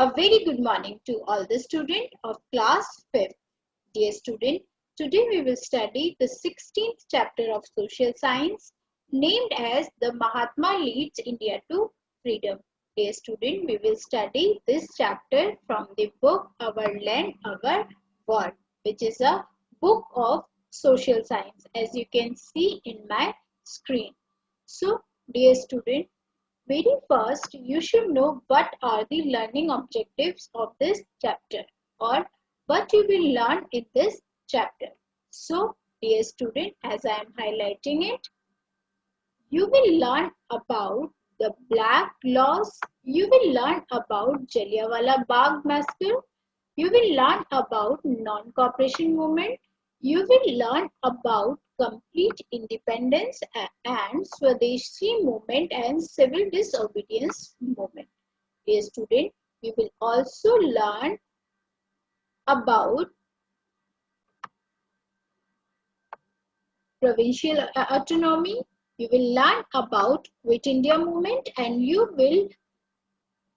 A very good morning to all the students of class 5. Dear student, today we will study the 16th chapter of social science named as the Mahatma leads India to freedom. Dear student, we will study this chapter from the book Our Land, Our World, which is a book of social science, as you can see in my screen. So, dear student, very first, you should know what are the learning objectives of this chapter or what you will learn in this chapter. So, dear student, as I am highlighting it, you will learn about the black laws, you will learn about Jallianwala Bagh massacre, you will learn about non-cooperation movement, you will learn about complete independence and Swadeshi movement and civil disobedience movement. Dear student, we will also learn about provincial autonomy, you will learn about Quit India movement, and you will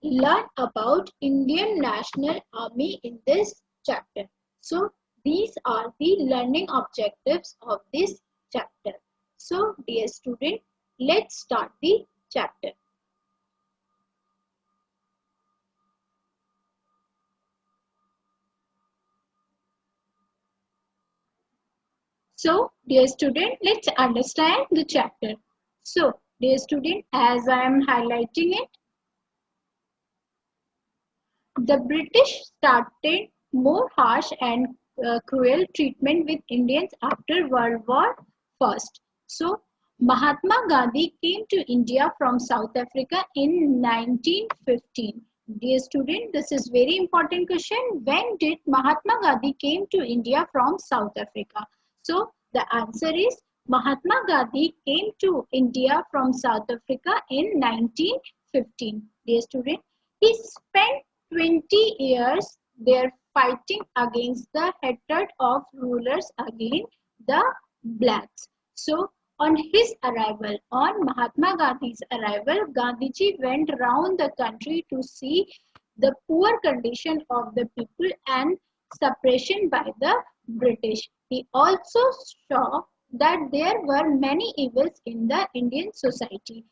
learn about Indian National Army in this chapter. So, these are the learning objectives of this chapter. So, dear student, let's start the chapter. So, dear student, let's understand the chapter. So, dear student, as I am highlighting it, the British started more harsh and cruel treatment with Indians after World War I. So, Mahatma Gandhi came to India from South Africa in 1915. Dear student, this is very important question. When did Mahatma Gandhi came to India from South Africa? So, the answer is Mahatma Gandhi came to India from South Africa in 1915. Dear student, he spent 20 years there fighting against the hatred of rulers against the blacks. So, on his arrival, on Mahatma Gandhi's arrival, Gandhiji went round the country to see the poor condition of the people and suppression by the British. He also saw that there were many evils in the Indian society.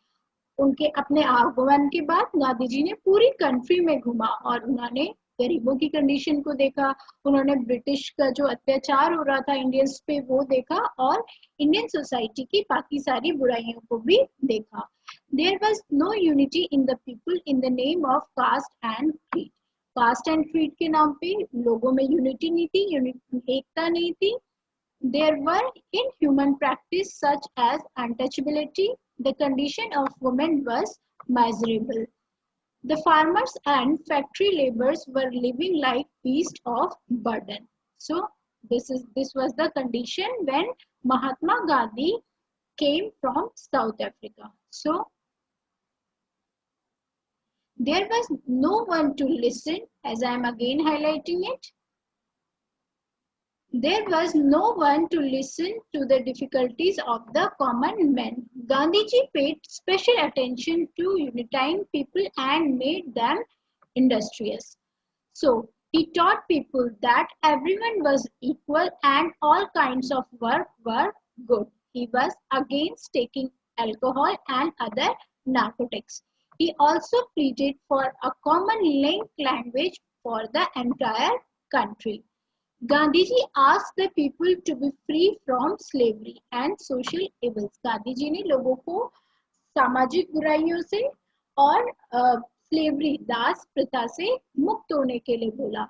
उनके अपने आगमन के बाद गांधी जी ने पूरी country में घुमा और उन्होंने गरीबों की कंडीशन को देखा, उन्होंने ब्रिटिश का जो अत्याचार हो रहा था इंडियंस पे वो देखा और इंडियन सोसाइटी की बाकी सारी बुराइयों को भी देखा. There was no unity in the people in the name of caste and creed. Caste and creed के नाम पे लोगों में यूनिटी नहीं थी, एकता नहीं थी. There were inhuman practice such as untouchability. The condition of women was miserable. The farmers and factory laborers were living like beasts of burden. So this was the condition when Mahatma Gandhi came from South Africa. So there was no one to listen, as I am again highlighting it. There was no one to listen to the difficulties of the common man. Gandhiji paid special attention to unifying people and made them industrious. So, he taught people that everyone was equal and all kinds of work were good. He was against taking alcohol and other narcotics. He also pleaded for a common language for the entire country. Gandhiji asked the people to be free from slavery and social evils. Gandhiji ने लोगों को सामाजिक बुराइयों से और slavery दास प्रथा से मुक्त होने के लिए बोला.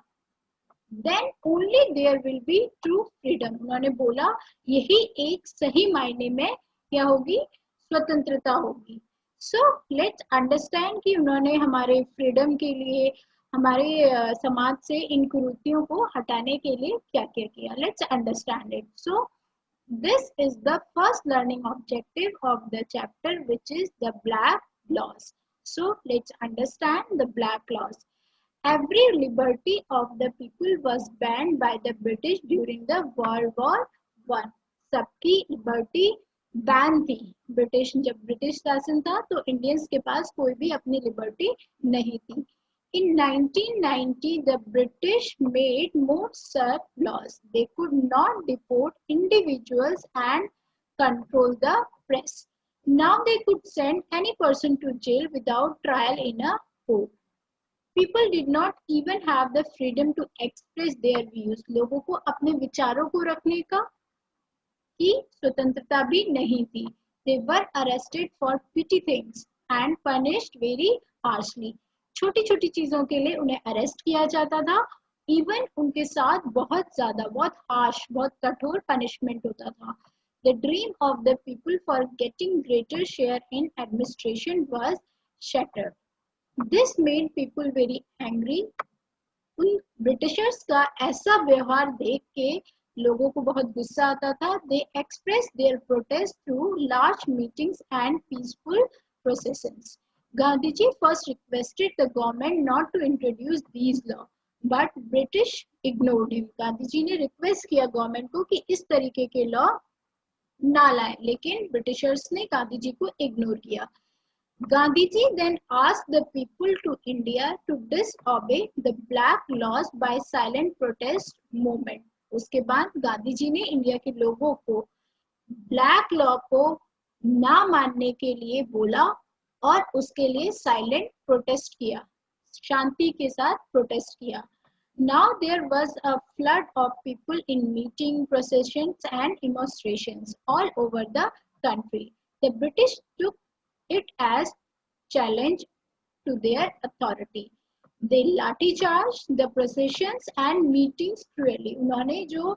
Then only there will be true freedom. उन्होंने बोला यही एक सही मायने में क्या होगी, स्वतंत्रता होगी. So let's understand कि उन्होंने हमारे फ्रीडम के लिए, हमारे समाज से इन कुरीतियों को हटाने के लिए क्या क्या किया. Let's understand it. So this is the first learning objective of the chapter, which is the black laws. So let's understand the black laws. Every liberty of the people was banned by the British during the World War I. सबकी liberty ban थी. जब British शासन था तो Indians के पास कोई भी अपनी लिबर्टी नहीं थी. In 1990, the British made more strict laws. They could not deport individuals and control the press. Now they could send any person to jail without trial in a court. People did not even have the freedom to express their views. लोगों को अपने विचारों को रखने की स्वतंत्रता भी नहीं थी. They were arrested for petty things and punished very harshly. छोटी छोटी चीजों के लिए उन्हें अरेस्ट किया जाता था. इवन उनके साथ बहुत ज्यादा, बहुत हार्श, बहुत कठोर पनिशमेंट होता था. The dream of the people for getting greater share in administration was shattered. This made people very angry. उन ब्रिटिशर्स का ऐसा व्यवहार देख के लोगों को बहुत गुस्सा आता था. They expressed their protest through large meetings and peaceful processions. Gandhiji first requested the government not to introduce these laws, but British ignored him. Gandhiji ने रिक्वेस्ट किया गवर्नमेंट को कि इस तरीके के लॉ ना लाएं, लेकिन ब्रिटिशर्स ने गांधीजी को इग्नोर किया. Gandhiji then asked the people to India to disobey the black laws by silent protest movement. उसके बाद गांधीजी ने इंडिया के लोगों को ब्लैक लॉ को ना मानने के लिए बोला और उसके लिए साइलेंट प्रोटेस्ट किया, शांति के साथ प्रोटेस्ट किया. Now there was a flood of people in meeting, processions and demonstrations all over the country. The British took it as challenge to their authority. They लाठी charge the processions and meetings cruelly. उन्होंने जो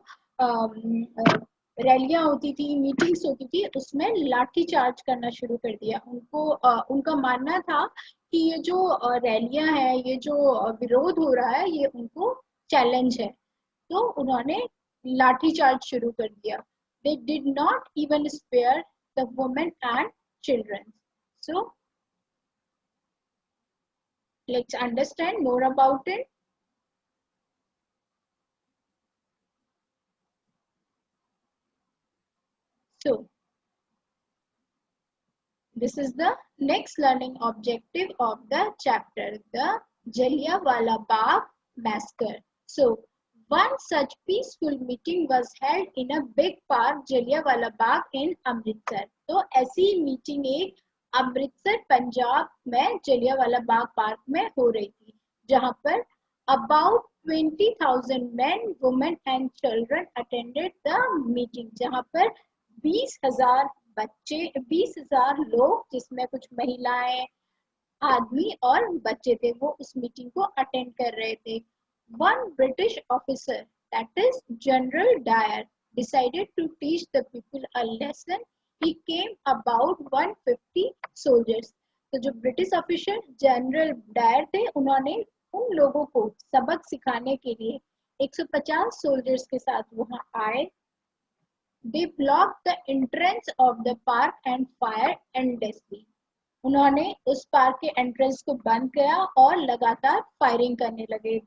रैलियां होती थी, meetings होती थी, उसमें लाठी चार्ज करना शुरू कर दिया. उनका मानना था कि ये जो रैलियां हैं, ये जो विरोध हो रहा है, ये उनको चैलेंज है, तो उन्होंने लाठी चार्ज शुरू कर दिया. They did not even spare the women and children. So let's understand more about it. So this is the next learning objective of the chapter, the Jallianwala Bagh massacre. So one such peaceful meeting was held in a big park, Jallianwala Bagh in Amritsar. तो ऐसी meeting एक अमृतसर पंजाब में Jallianwala Bagh park में हो रही थी, जहां पर about 20,000 men, women and children attended the meeting. जहां पर 20,000 बच्चे, 20,000 लोग, जिसमें कुछ महिलाएं, आदमी और बच्चे थे, वो उस मीटिंग को अटेंड कर रहे थे. One British officer, that is General Dyer, decided to teach the people a lesson. He came about 150 soldiers. तो जो ब्रिटिश ऑफिसर जनरल डायर थे, उन्होंने उन लोगों को सबक सिखाने के लिए 150 सोल्जर्स के साथ वहां आए. They blocked the entrance of the park and fired endlessly. उन्होंने उस पार्क के एंट्रेंस को बंद किया और लगातार फायरिंग करने लगे.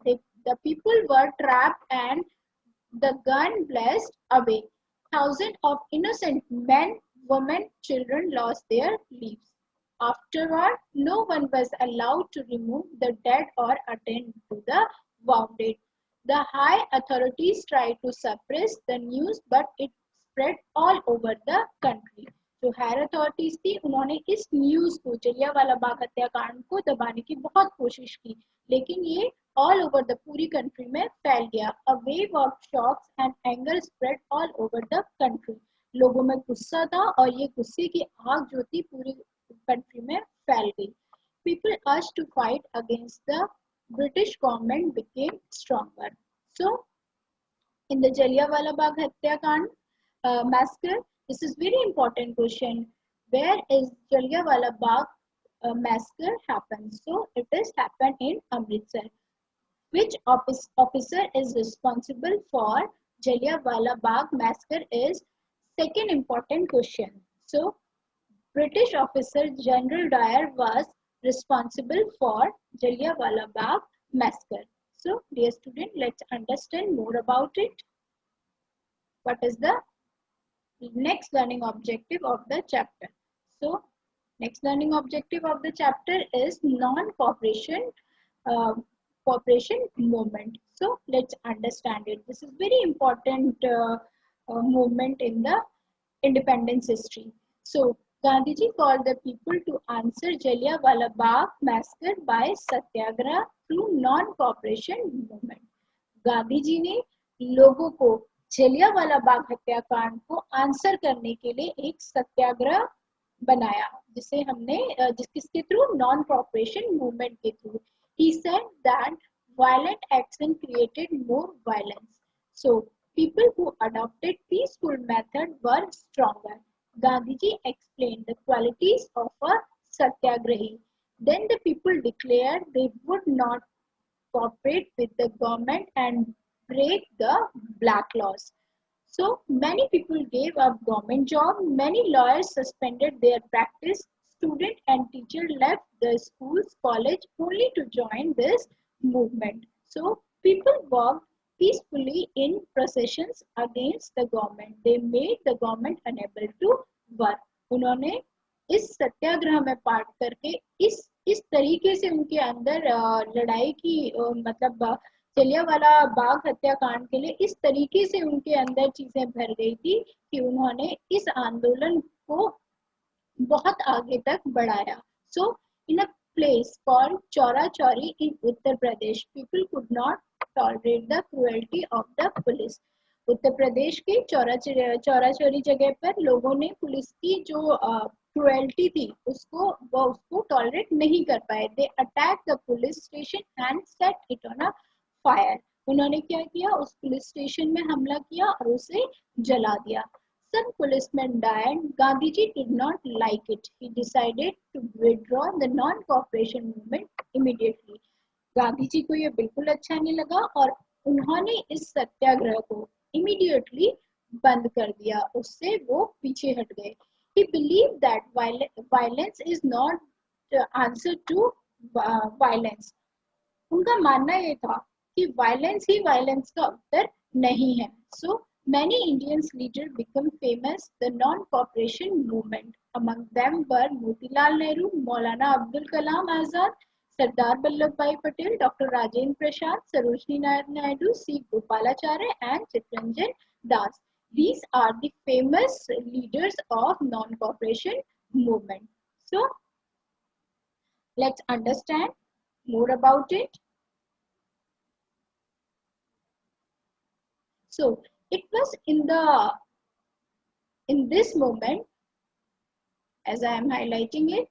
The people were trapped and the gun blazed away. Thousands of innocent men, women, children lost their lives. Afterward, no one was allowed to remove the dead or attend to the wounded. The high authorities tried to suppress the news, but it spread all over the country. जो higher authorities थी, उन्होंने इस news को, जलियांवाला बाग हत्याकांड को दबाने की बहुत कोशिश की, लेकिन ये ऑल ओवर द पूरी कंट्री में फैल गया. A wave of shocks and anger spread all over the country. लोगों में गुस्सा था और ये गुस्से की आग जो थी पूरी कंट्री में फैल गई. People urged to fight against the British government became stronger. So in the Jallianwala Bagh हत्याकांड massacre, this is very important question. Where is Jallianwala Bagh massacre happened? So it is happened in Amritsar. Which officer is responsible for Jallianwala Bagh massacre is second important question. So British officer General Dyer was responsible for Jallianwala Bagh massacre. So dear student, let's understand more about it. What is the next learning objective of the chapter? So next learning objective of the chapter is non-cooperation uh, cooperation movement. So let's understand it. This is very important movement in the independence history. So Gandhiji called the people to answer Jallianwala Bagh massacre by satyagraha through non-cooperation movement. Gandhi ji ने लोगों को जलियांवाला बाग हत्याकांड को answer करने के लिए एक सत्याग्रह बनाया, जिसे हमने किसके थ्रू, नॉन कॉपरेशन मूवमेंट के through. He said that violent action created more violence. So people who adopted peaceful method were stronger. Gandhiji explained the qualities of a satyagrahi. Then the people declared they would not cooperate with the government and break the black laws. So many people gave up government job, many lawyers suspended their practice, student and teacher left the schools, college only to join this movement. So people walked peacefully in processions against the government. They made the government unable to work. उन्होंने इस सत्याग्रह में part करके इस तरीके से उनके अंदर लड़ाई की, मतलब जलियांवाला बाग हत्याकांड के लिए इस तरीके से उनके अंदर चीजें भर गई थी कि उन्होंने इस आंदोलन को बहुत आगे तक बढ़ाया. So in a place called Chaura Chauri in Uttar Pradesh, people could not tolerate the cruelty of the police. Uttar Pradesh के चौरा चौरी जगह पर लोगों ने पुलिस की जो क्रुएल्टी थी उसको टॉलरेट नहीं कर पाए. They attack the police station and set it on a fire. उन्होंने क्या किया, उस पुलिस स्टेशन में हमला किया और उसे जला दिया. Some policemen died. Gandhiji did not like it. He decided to withdraw the non-cooperation movement immediately. Gandhi ji को ये बिल्कुल अच्छा नहीं लगा और उन्होंने इस सत्याग्रह को immediately बंद कर दिया, उससे वो पीछे हट गए. He believed that violence is not the answer to violence. उनका मानना ये था कि वायलेंस ही वायलेंस का उत्तर नहीं है. सो many Indian leaders became famous the non-cooperation movement. Among them were Motilal Nehru, Maulana Abdul Kalam Azad, Sardar Vallabhbhai Patel, Dr. Rajendra Prasad, Sarojini Naidu, C. Gopalacharya and Chittaranjan Das. These are the famous leaders of non-cooperation movement. So let's understand more about it. So it was in this moment, as I am highlighting it,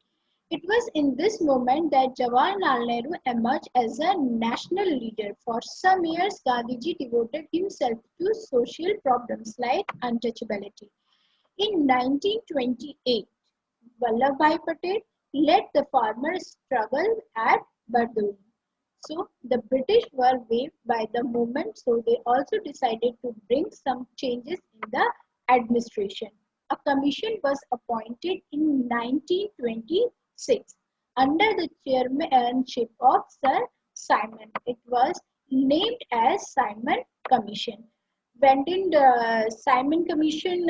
it was in this moment that Jawaharlal Nehru emerged as a national leader. For some years, Gandhiji devoted himself to social problems like untouchability. In 1928, Vallabhbhai Patel led the farmers' struggle at Bardoli. So the British were waved by the movement, so they also decided to bring some changes in the administration. A commission was appointed in 1926 under the chairmanship of Sir Simon. It was named as Simon Commission. When did Simon Commission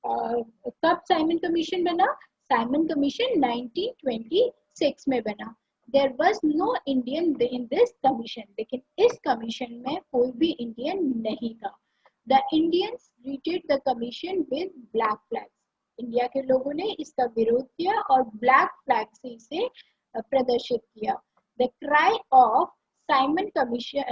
कब Simon commission बना? Simon commission 1926 में बना. There was no Indian in this commission. लेकिन इस commission में कोई भी Indian नहीं था. The Indians greeted the commission with black flags. India के लोगों ने इसका विरोध किया और ब्लैक फ्लैग से इसे प्रदर्शित किया. The cry of Simon Commission,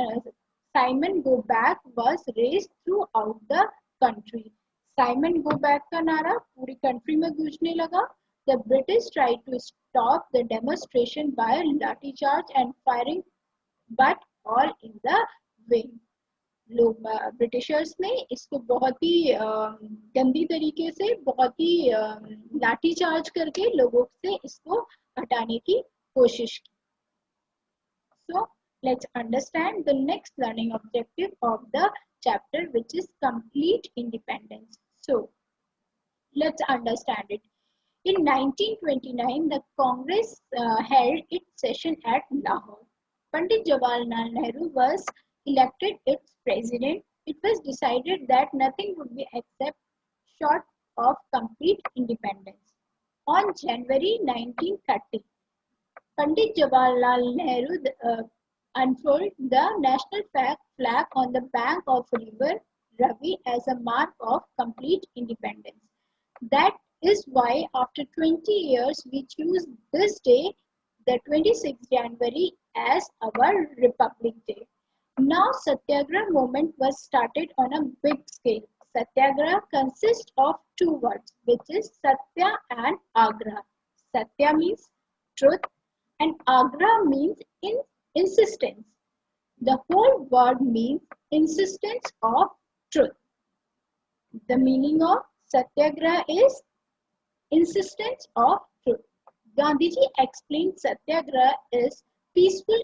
Simon go back was raised throughout the country. Simon go back का नारा पूरी कंट्री में गूंजने लगा. The British tried to stop the demonstration by lathi charge and firing, but all in the vain. लोग Britishers ने इसको बहुत ही गंदी तरीके से, बहुत ही लाठी चार्ज करके लोगों से इसको हटाने की कोशिश की. So let's understand the next learning objective of the chapter, which is complete independence. So let's understand it. In 1929, the Congress held its session at Lahore. Pandit Jawaharlal Nehru was elected its president. It was decided that nothing would be accepted short of complete independence. On January 1930, Pandit Jawaharlal Nehru unfurled the national flag on the bank of river Ravi as a mark of complete independence. That is why after 20 years we choose this day, the 26th January, as our Republic Day. Now Satyagraha movement was started on a big scale. Satyagraha consists of two words, which is Satya and Agraha. Satya means truth and Agraha means insistence. The whole word means insistence of truth. The meaning of Satyagraha is insistence of truth. Gandhiji explained Satyagraha is peaceful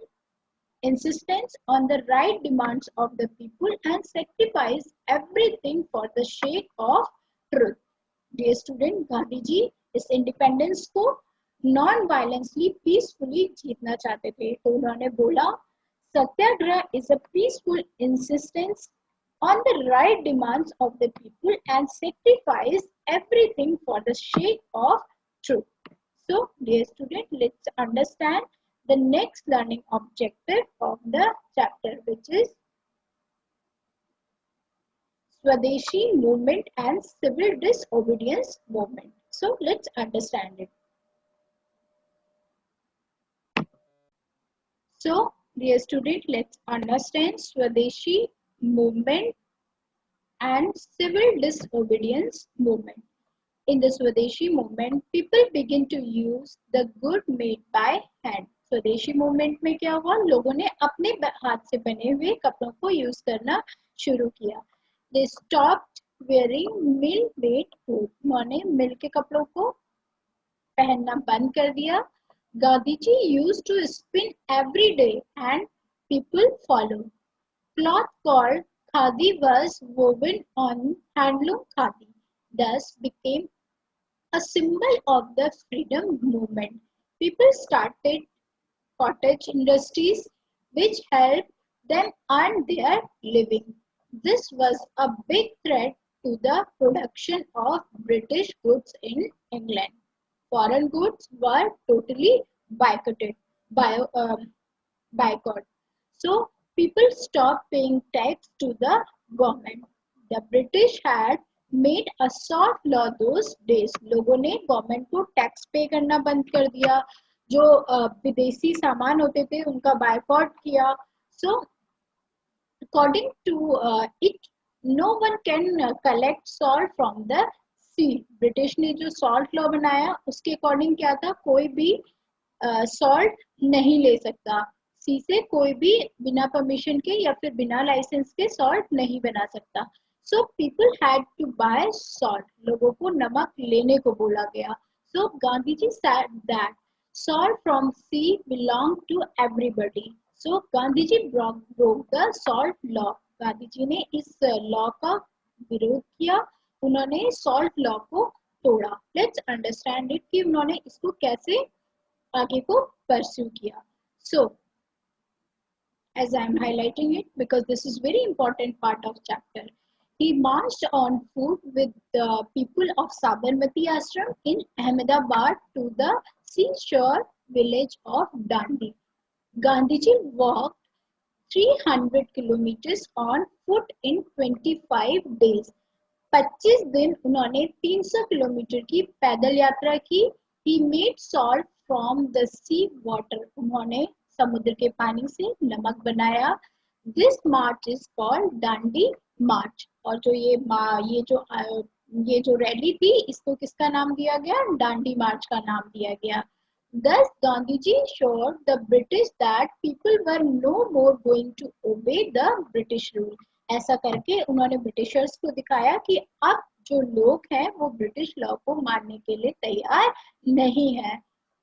insistence on the right demands of the people and sacrifice everything for the sake of truth. Dear student, Gandhiji इस independence को non violently peacefully जीतना चाहते थे, तो उन्होंने बोला satyagraha is a peaceful insistence on the right demands of the people and sacrifice everything for the sake of truth. So, dear student, let's understand the next learning objective of the chapter, which is Swadeshi movement and civil disobedience movement. So, let's understand it. So, dear student, let's understand Swadeshi movement and civil disobedience movement. In the Swadeshi movement, people begin to use the good made by hand. स्वदेशी movement में क्या हुआ, लोगों ने अपने हाथ से बने हुए कपड़ों को यूज करना शुरू किया. They stopped wearing mill-made clothes. उन्होंने मिल के कपड़ों को पहनना बंद कर दिया. Gandhiji used to spin every day and people followed. Cloth called khadi was woven on handloom khadi, thus became a symbol of the freedom movement. People started cottage industries which helped them earn their living. This was a big threat to the production of British goods in England. Foreign goods were totally boycotted. Boycott. So people stopped paying tax to the government. The British had made a soft law those days. लोगों ने government को tax पे करना बंद कर दिया. जो विदेशी सामान होते थे उनका बायकॉट किया. So according to it, no one can collect salt from the sea. British ने जो सॉल्ट लॉ बनाया उसके अकॉर्डिंग क्या था, कोई भी सॉल्ट नहीं ले सकता. सी से कोई भी बिना परमिशन के या फिर बिना लाइसेंस के सॉल्ट नहीं बना सकता. So people had to buy salt. लोगों को नमक लेने को बोला गया. So Gandhiji said that salt from sea belong to everybody. So Gandhiji broke the salt law. Gandhiji ने इस लॉ का विरोध किया. उन्होंने सॉल्ट लॉ को तोड़ा. लेट्स अंडरस्टैंड इट कि उन्होंने इसको कैसे आगे को परस्यू किया. So as I am highlighting it because this is very important part of chapter. He marched on foot with the people of Sabarmati Ashram in Ahmedabad to the seashore village of Dandi. Gandhiji walked 300 kilometers on foot in 25 days. 25 दिन उन्होंने 300 kilometre की पैदल यात्रा की. He made salt from the sea water. उन्होंने समुद्र के पानी से नमक बनाया. This march is called Dandi March. और जो ये जो रैली थी इसको किसका नाम दिया गया, डांडी मार्च का नाम दिया गया. Thus Gandhiji showed the British that people were no more going to obey the British rule. ऐसा करके उन्होंने ब्रिटिशर्स को दिखाया कि अब जो लोग हैं वो ब्रिटिश लॉ को मानने के लिए तैयार नहीं है.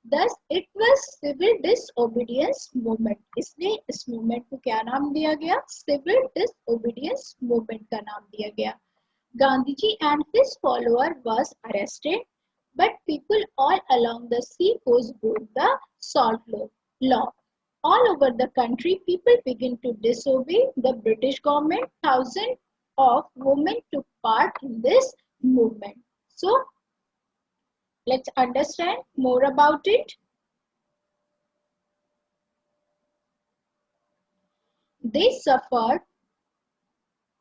Thus it was civil disobedience movement. इसलिए इस मूवमेंट को क्या नाम दिया गया, civil disobedience movement का नाम दिया गया. Gandhiji and his follower was arrested, but people all along the sea coast broke the salt law. All over the country, people began to disobey the British government. Thousands of women took part in this movement. So let's understand more about it. They suffered,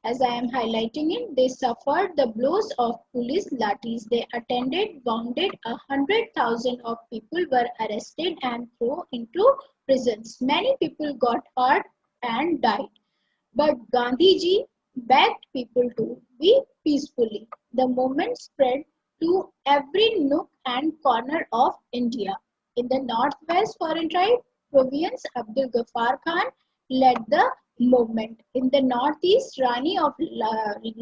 as I am highlighting it, they suffered the blows of police lathis. They attended, wounded, 100,000 of people were arrested and thrown into prisons. Many people got hurt and died. But Gandhiji begged people to be peacefully. The movement spread to every nook and corner of India. In the northwest foreign tribe province, Abdul Ghaffar Khan led the movement. In the northeast, Rani of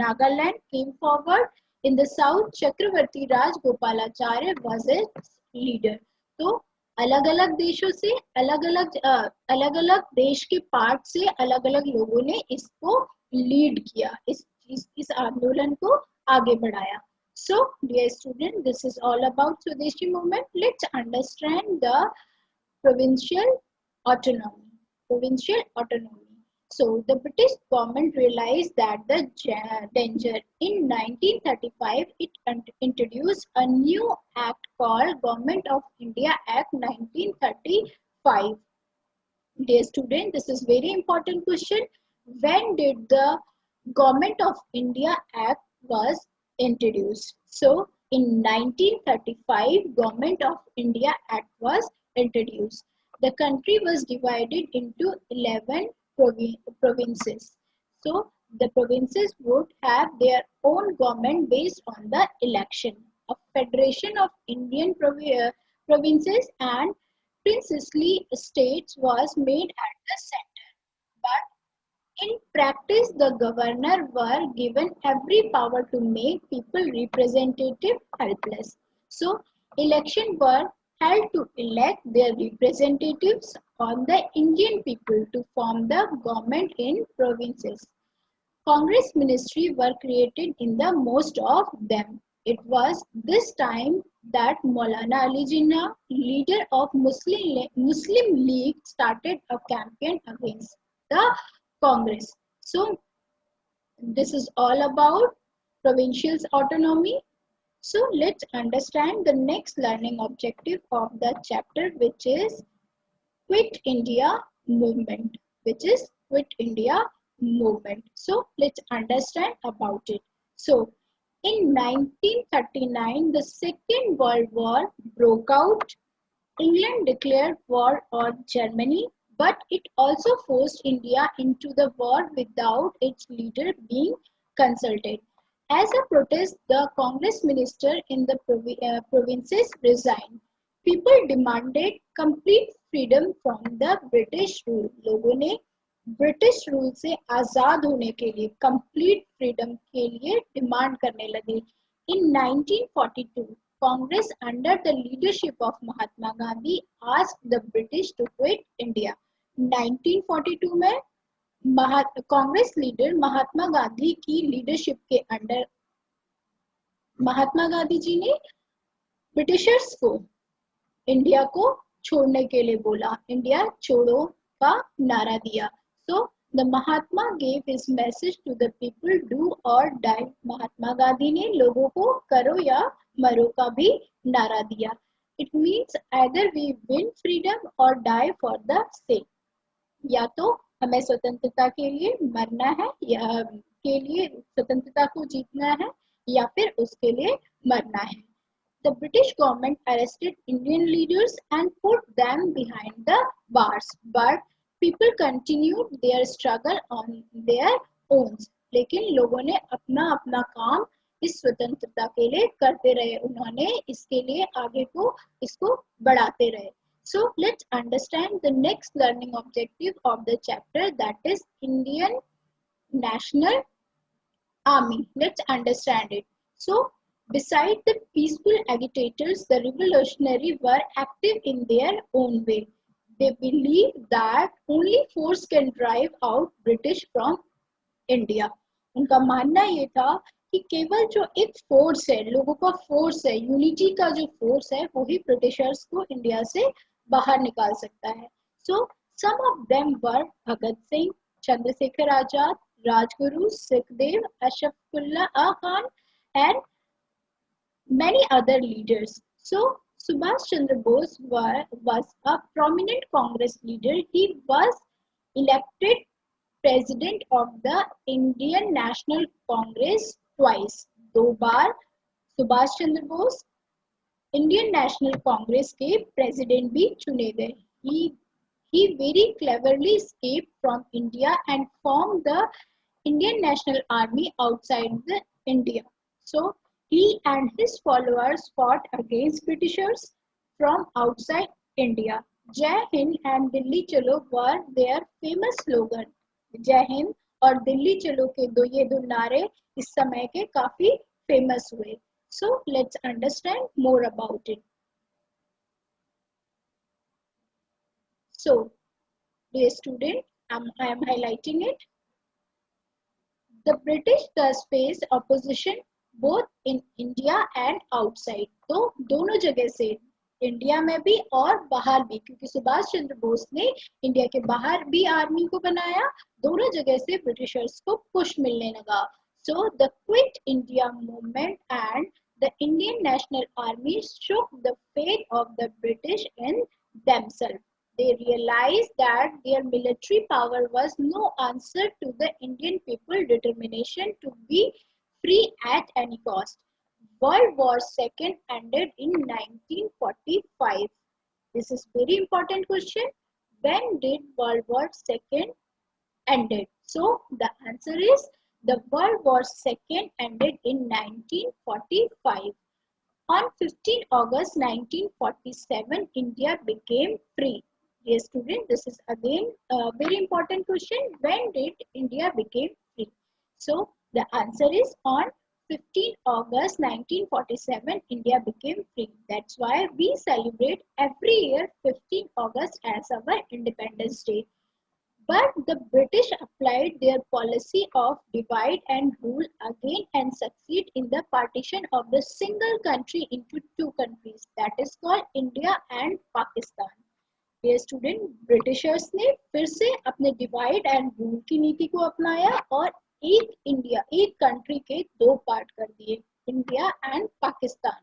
Nagaland came forward. In the south, Chakravarti Raj Gopalacharya was its leader. तो अलग अलग देशों से अलग अलग देश के part से अलग अलग लोगों ने इसको लीड किया, इस आंदोलन को आगे बढ़ाया. So dear student, this is all about Swadeshi movement. Let's understand the provincial autonomy. Provincial autonomy. So the British government realized that the danger. In 1935, it introduced a new act called Government of India Act 1935. Dear student, this is very important question. When did the Government of India Act was introduced? So in 1935, Government of India Act was introduced. The country was divided into 11 provinces. So the provinces would have their own government based on the election. A federation of Indian provinces and princely states was made at the center. But in practice, the governor were given every power to make people representative helpless. So elections were held to elect their representatives on the Indian people to form the government in provinces. Congress ministry were created in the most of them. It was this time that Maulana Ali Jinnah, leader of Muslim League, started a campaign against the Congress. So this is all about provincial autonomy. So let's understand the next learning objective of the chapter, which is Quit India movement, So let's understand about it. So in 1939, the Second World War broke out. England declared war on Germany, but it also forced India into the war without its leader being consulted. As a protest, the Congress minister in the provinces resigned. People demanded complete freedom from the British rule. लोगों ने British rule से आजाद होने के लिए, complete freedom के लिए demand करने लगे. In 1942, Congress under the leadership of Mahatma Gandhi asked the British to quit India. 1942 में कांग्रेस लीडर महात्मा गांधी की लीडरशिप के अंडर महात्मा गांधी जी ने ब्रिटिशर्स को इंडिया को छोड़ने के लिए बोला, इंडिया छोड़ो का नारा दिया. So the Mahatma gave his message to the people, do or die. Mahatma Gandhi ने लोगों को करो या मरो का भी नारा दिया. It means either we win freedom or die for the sake. या तो हमें स्वतंत्रता के लिए मरना है या के लिए स्वतंत्रता को जीतना है या फिर उसके लिए मरना है. The British government arrested Indian leaders and put them behind the bars, but people continued their struggle on their own. लेकिन लोगों ने अपना अपना काम इस स्वतंत्रता के लिए करते रहे, उन्होंने इसके लिए आगे को इसको बढ़ाते रहे. So let's understand the next learning objective of the chapter, that is Indian National Army. Let's understand it. So beside the peaceful agitators, the revolutionaries were active in their own way. They believed that only force can drive out British from India. उनका मानना ये था कि केवल जो एक force है, लोगों का फोर्स है, यूनिटी का जो फोर्स है, वही ब्रिटिशर्स को इंडिया से बाहर निकाल सकता है. So some of them were Bhagat Singh, Chandrasekhar Azad, Rajguru, Sukhdev, Ashfaqullah Khan, and many other leaders. So Subhash Chandra Bose was a prominent Congress leader. He was elected president of the Indian National Congress twice. दो बार Subhash Chandra Bose Indian national Congress के president भी चुने गए. He very cleverly escaped from India and formed the Indian National Army outside the India. So he and his followers fought against Britishers from outside India. Jai Hind and Dilli Chalo were their famous slogan. जय हिंद और दिल्ली चलो के ये दो नारे इस समय के काफी फेमस हुए. So let's understand more about it. So, dear student, I am highlighting it. The British thus faced opposition both in India and outside. तो दोनों जगह से इंडिया में भी और बाहर भी, क्योंकि सुभाष चंद्र बोस ने इंडिया के बाहर भी आर्मी को बनाया, दोनों जगह से ब्रिटिशर्स को पुश मिलने लगा. So the Quit India movement and the Indian National Army shook the faith of the British in themselves. They realized that their military power was no answer to the Indian people's determination to be free at any cost. World War II ended in 1945. This is very important question. When did World War II ended? So the answer is the World War II ended in 1945. On 15 August 1947, India became free. Dear student, this is again a very important question. When did India became free? So the answer is on 15 August 1947, India became free. That's why we celebrate every year 15 August as our Independence Day. But the British applied their policy of divide and rule again and succeed in the partition of the single country into two countries, that is called India and Pakistan. Dear student, Britishers ने फिर से अपने divide and rule की नीति को अपनाया और एक इंडिया, एक कंट्री के दो पार्ट कर दिए, India and Pakistan.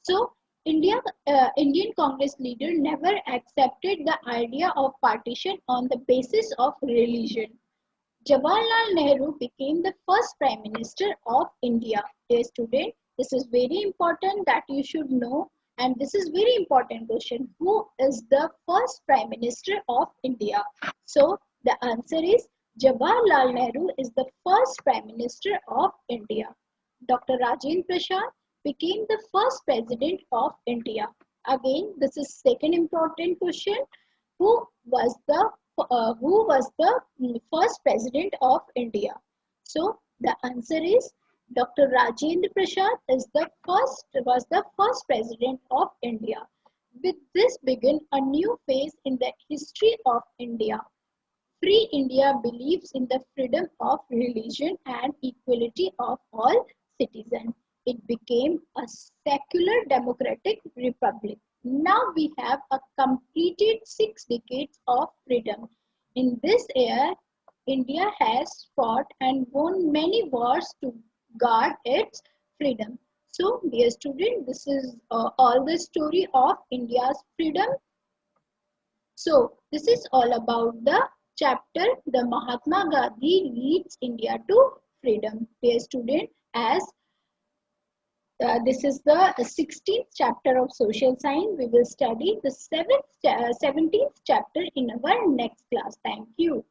So Indian Congress leader never accepted the idea of partition on the basis of religion. Jawaharlal Nehru became the first Prime Minister of India. Dear student, this is very important that you should know, and this is very important question. Who is the first Prime Minister of India? So the answer is Jawaharlal Nehru is the first Prime Minister of India. Dr. Rajendra Prasad became the first President of India. Again, this is second important question. Who was the first President of India? So the answer is Dr. Rajendra Prasad was the first President of India. With this began a new phase in the history of India. Free India believes in the freedom of religion and equality of all citizens. It became a secular democratic republic. Now we have a completed 6 decades of freedom. In this era, India has fought and won many wars to guard its freedom. So, dear student, this is all the story of India's freedom. So, this is all about the chapter, the Mahatma Gandhi leads India to freedom. Dear student, as this is the 16th chapter of social science. We will study the 17th chapter in our next class. Thank you.